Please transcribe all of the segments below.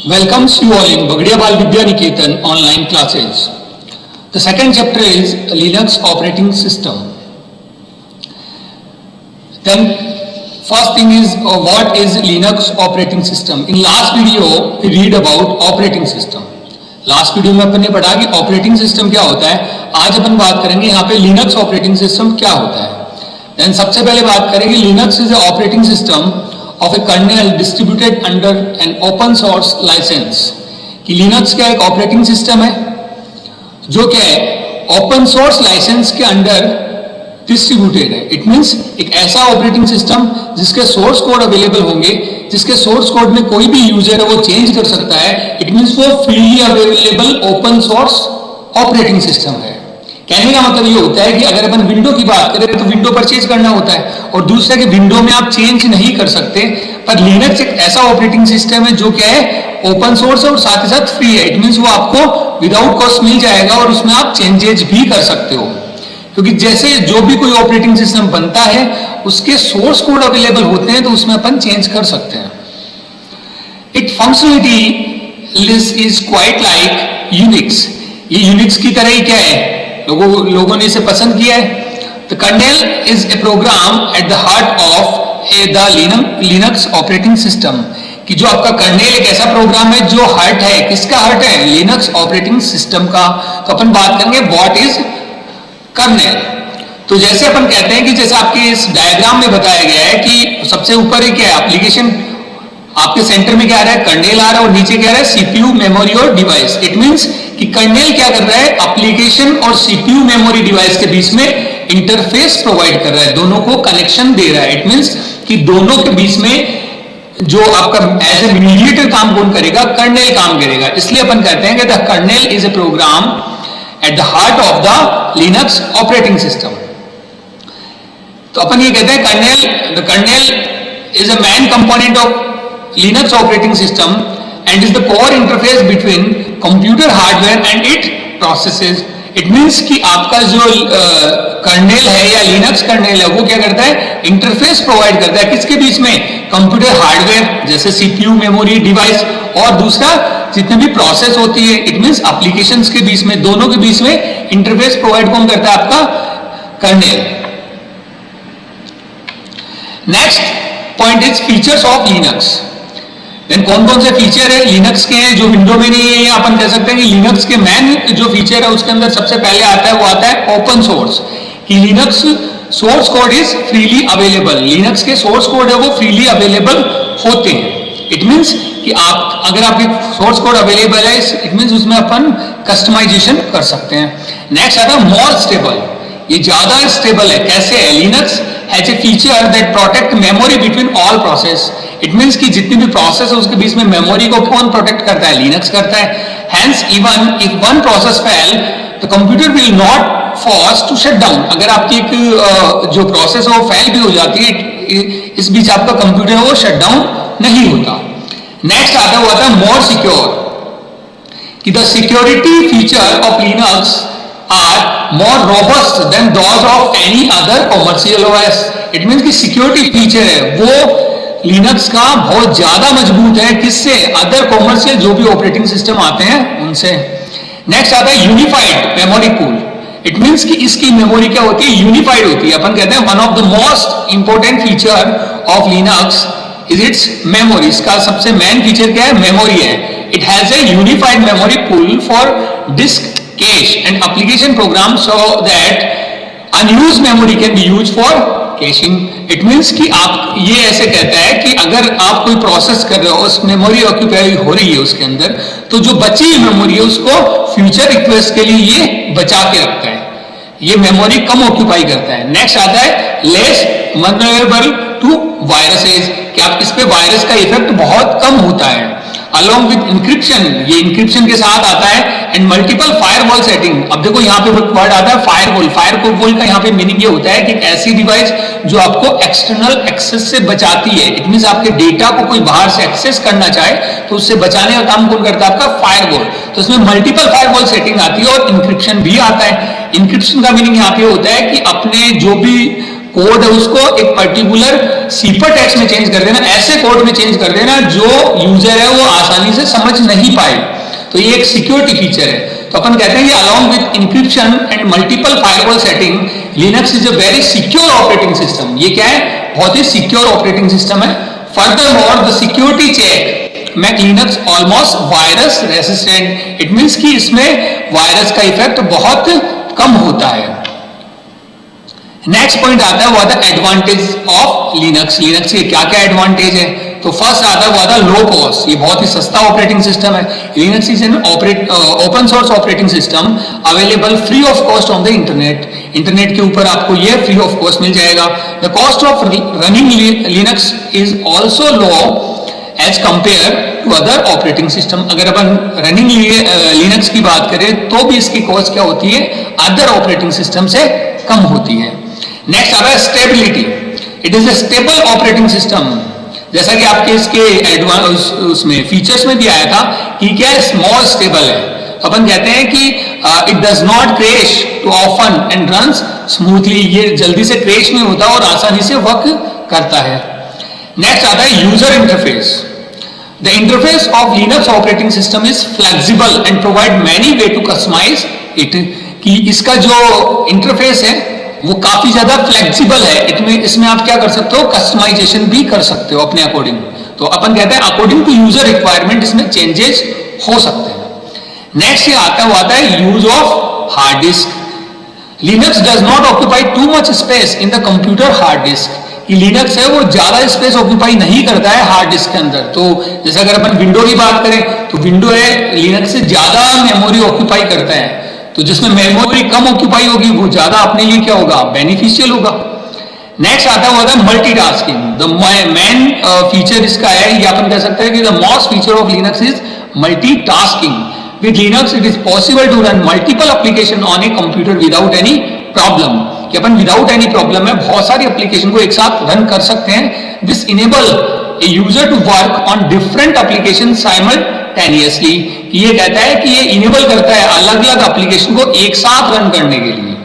welcomes you all in Bagadiya Bal Vidya Niketan online classes. The second chapter is Linux operating system. Then first thing is what is Linux operating system. In last video we read about operating system. Last video में अपन ने पढ़ा कि operating system क्या होता है. आज अपन बात करेंगे यहाँ पे लिनक्स ऑपरेटिंग सिस्टम क्या होता है. देन सबसे पहले बात करेंगे Linux is a operating system of a kernel distributed under an open source license. कि लिनक्स क्या एक ऑपरेटिंग सिस्टम है जो क्या है ओपन सोर्स लाइसेंस के अंडर डिस्ट्रीब्यूटेड है. इट मींस एक ऐसा ऑपरेटिंग सिस्टम जिसके सोर्स कोड अवेलेबल होंगे, जिसके सोर्स कोड में कोई भी यूजर है वो चेंज कर सकता है. इट मींस वो freely available open source operating system है. कहने का मतलब ये होता है कि अगर अपन विंडो की बात करें तो विंडो परचेज करना होता है और दूसरा कि विंडो में आप चेंज नहीं कर सकते. पर लिनक्स एक ऐसा ऑपरेटिंग सिस्टम है जो क्या है ओपन सोर्स है और साथ ही साथ फ्री है. इट मींस वो आपको विदाउट कॉस्ट मिल जाएगा और उसमें आप चेंजेज भी कर सकते हो, क्योंकि जैसे जो भी कोई ऑपरेटिंग सिस्टम बनता है उसके सोर्स कोड अवेलेबल होते हैं तो उसमें अपन चेंज कर सकते हैं. It functionality is quite like Unix. ये यूनिक्स की तरह ही क्या है, लोगों ने इसे पसंद किया है. The kernel is a program at the heart of the Linux operating system. कि जो आपका कर्नेल एक ऐसा प्रोग्राम है जो हार्ट है. किसका हार्ट है? लिनक्स ऑपरेटिंग सिस्टम का. तो अपन बात करेंगे व्हाट इज कर्नेल. तो जैसे अपन कहते हैं कि जैसे आपके इस डायग्राम में बताया गया है कि सबसे ऊपर ही क्या है एप्लीकेशन, आपके सेंटर में क्या आ रहा है कर्नेल आ रहा है और नीचे क्या आ रहा है सीपीयू मेमोरी और डिवाइस. इट मींस कि कर्नेल क्या कर रहा है एप्लीकेशन और सीपीयू मेमोरी डिवाइस के बीच में इंटरफेस प्रोवाइड कर रहा है, दोनों को कनेक्शन दे रहा है. इट मींस कि दोनों के बीच में जो आपका एज ए मीडिएटर काम कौन करेगा? कर्नेल काम करेगा. इसलिए अपन कहते हैं कि the kernel is a program at the heart of the Linux operating system. तो अपन ये कहते हैं the kernel is a main component of Linux operating system and is the core interface between computer hardware and its processes. It means कि आपका जो kernel है या लिनक्स कर्नेल है वो क्या करता है इंटरफेस प्रोवाइड करता है किसके बीच में? कंप्यूटर हार्डवेयर जैसे सीपीयू मेमोरी डिवाइस और दूसरा जितने भी प्रोसेस होती है. इट मींस एप्लीकेशंस के बीच में, दोनों के बीच में इंटरफेस प्रोवाइड कौन करता है? आपका kernel. Next point is features of Linux. Then कौन कौन से फीचर है लिनक्स के हैं जो विंडो में नहीं है. अपन कह सकते हैं कि लिनक्स के मेन जो फीचर है उसके अंदर सबसे पहले आता है वो आता है ओपन सोर्स. कि Linux source code is freely available. Linux के सोर्स कोड है वो फ्रीली अवेलेबल होते हैं. इट मींस कि आप अगर आपके सोर्स कोड अवेलेबल है इट मींस उसमें अपन कस्टमाइजेशन कर सकते हैं. नेक्स्ट आता है मोर स्टेबल. ये ज्यादा स्टेबल है. कैसे है? Linux has a feature that protect memory between all process. It means कि जितनी भी प्रोसेस है उसके बीच में मेमोरी को कौन प्रोटेक्ट करता है? लिनक्स करता है. Hence even if one process fail the computer will not force to shut down. अगर आपकी एक जो प्रोसेस है वो फेल भी हो जाती है इस बीच आपका कंप्यूटर वो शट डाउन नहीं होता. नेक्स्ट आता है मोर सिक्योर. कि the security feature of Linux are more robust than those of any other commercial OS. It means कि सिक्योरिटी फीचर है वो लिनक्स का बहुत ज्यादा मजबूत है. किससे? अदर कॉमर्शियल जो भी ऑपरेटिंग सिस्टम आते हैं उनसे. नेक्स्ट आता है unified memory pool. It means कि इसकी मेमोरी क्या होती है? यूनिफाइड होती है. अपन कहते हैं one of the most important feature of Linux is its memory. इसका सबसे मेन फीचर क्या है? मेमोरी है. It has a unified memory pool for disk cache and application program so that unused memory can be used for caching. It means कि आप ये ऐसे कहता है कि अगर आप कोई प्रोसेस कर रहे हो उस मेमोरी ऑक्यूपाई हो रही है उसके अंदर, तो जो बची हुई मेमोरी है उसको फ्यूचर रिक्वेस्ट के लिए ये बचा के रखता है. ये मेमोरी कम ऑक्यूपाई करता है. नेक्स्ट आता है लेस वल्नरेबल टू वायरसेस. कि आप इस पे वायरस का इफेक्ट बहुत कम होता है. अलॉन्ग विद इंक्रिप्शन, ये इंक्रिप्शन के साथ आता है. And multiple firewall setting. अब देखो यहाँ पे वर्ड आता है फायरवॉल. फायरवॉल का यहाँ पे मीनिंग ये होता है कि ऐसी डिवाइस जो आपको एक्सटर्नल एक्सेस से बचाती है. इट मींस आपके डेटा को कोई बाहर से एक्सेस करना चाहे तो उससे बचाने का काम कौन करता है? आपका फायरवॉल. तो इसमें मल्टीपल फायरवॉल सेटिंग आती है और इंक्रिप्शन भी आता है. इंक्रिप्शन का मीनिंग यहाँ पे होता है कि अपने जो भी कोड है उसको एक पर्टिकुलर सीपर टेक्स्ट में चेंज कर देना, ऐसे कोड में चेंज कर देना जो यूजर है वो आसानी से समझ नहीं पाए। तो ये एक सिक्योरिटी फीचर है। तो अपन कहते हैं कि along with encryption and multiple firewall setting, Linux is a very secure operating system. ये क्या है? बहुत ही सिक्योर ऑपरेटिंग सिस्टम है। Furthermore the security check make Linux almost virus resistant. It means कि इसमें वायरस का इफेक्ट बहुत कम होता है। नेक्स्ट पॉइंट आता है what the advantage of Linux. Linux के क्या क्या एडवांटेज है? तो फर्स्ट आता है व्हाट द लो कॉस्ट, ये बहुत ही सस्ता ऑपरेटिंग सिस्टम है। Linux is an open source operating system available free of cost on the internet. Internet के ऊपर आपको ये फ्री ऑफ कॉस्ट मिल जाएगा। The cost of running Linux is also low as compare to other operating system. अगर अपन running Linux की बात करें तो भी इसकी कॉस्ट क्या होती है? अदर ऑपरेटिंग सिस्टम से कम होती है। नेक्स्ट आ रहा है stability. It is a stable operating system. जैसा कि आपके इसके उसमें फीचर्स में भी आया था कि क्या स्मॉल स्टेबल है। अपन कहते हैं कि it does not crash too often and runs smoothly. ये जल्दी से क्रैश नहीं होता और आसानी से वर्क करता है। नेक्स्ट आता है user interface. The interface of Linux operating system is flexible and provide many way to customise it. कि इसका जो इंटरफेस है वो काफी ज्यादा फ्लेक्सिबल है। इसमें आप क्या कर सकते हो? कस्टमाइजेशन भी कर सकते हो अपने अकॉर्डिंग। तो अपन कहते हैं अकॉर्डिंग टू यूजर रिक्वायरमेंट इसमें चेंजेस हो सकते हैं। नेक्स्ट ये आता है use of hard disk. Linux does not occupy too much space in the computer hard disk. Linux है वो ज्यादा स्पेस ऑक्यूपाई नहीं करता है हार्ड डिस्क के अंदर। तो जैसे अगर अपन विंडो की बात करें तो विंडो है लिनक्स से ज्यादा मेमोरी ऑक्यूपाई करता है। तो जिसमें मेमोरी कम ऑक्यूपाई होगी वो ज्यादा अपने लिए क्या होगा? बेनिफिशियल होगा। नेक्स्ट आता है मल्टीटास्किंग। द मेन फीचर इसका है, ये अपन कह सकते हैं कि the most feature of Linux is multitasking. With Linux it is possible to run multiple application on a computer without any problem. कि अपन विदाउट एनी प्रॉब्लम में बहुत सारी एप्लीकेशन को एक साथ रन कर सकते हैं। This enable a user to work on different application simultaneously. ये कहता है कि ये इनेबल करता है अलग अलग एप्लीकेशन को एक साथ रन करने के लिए।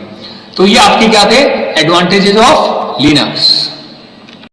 तो ये आपके क्या थे? Advantages of Linux.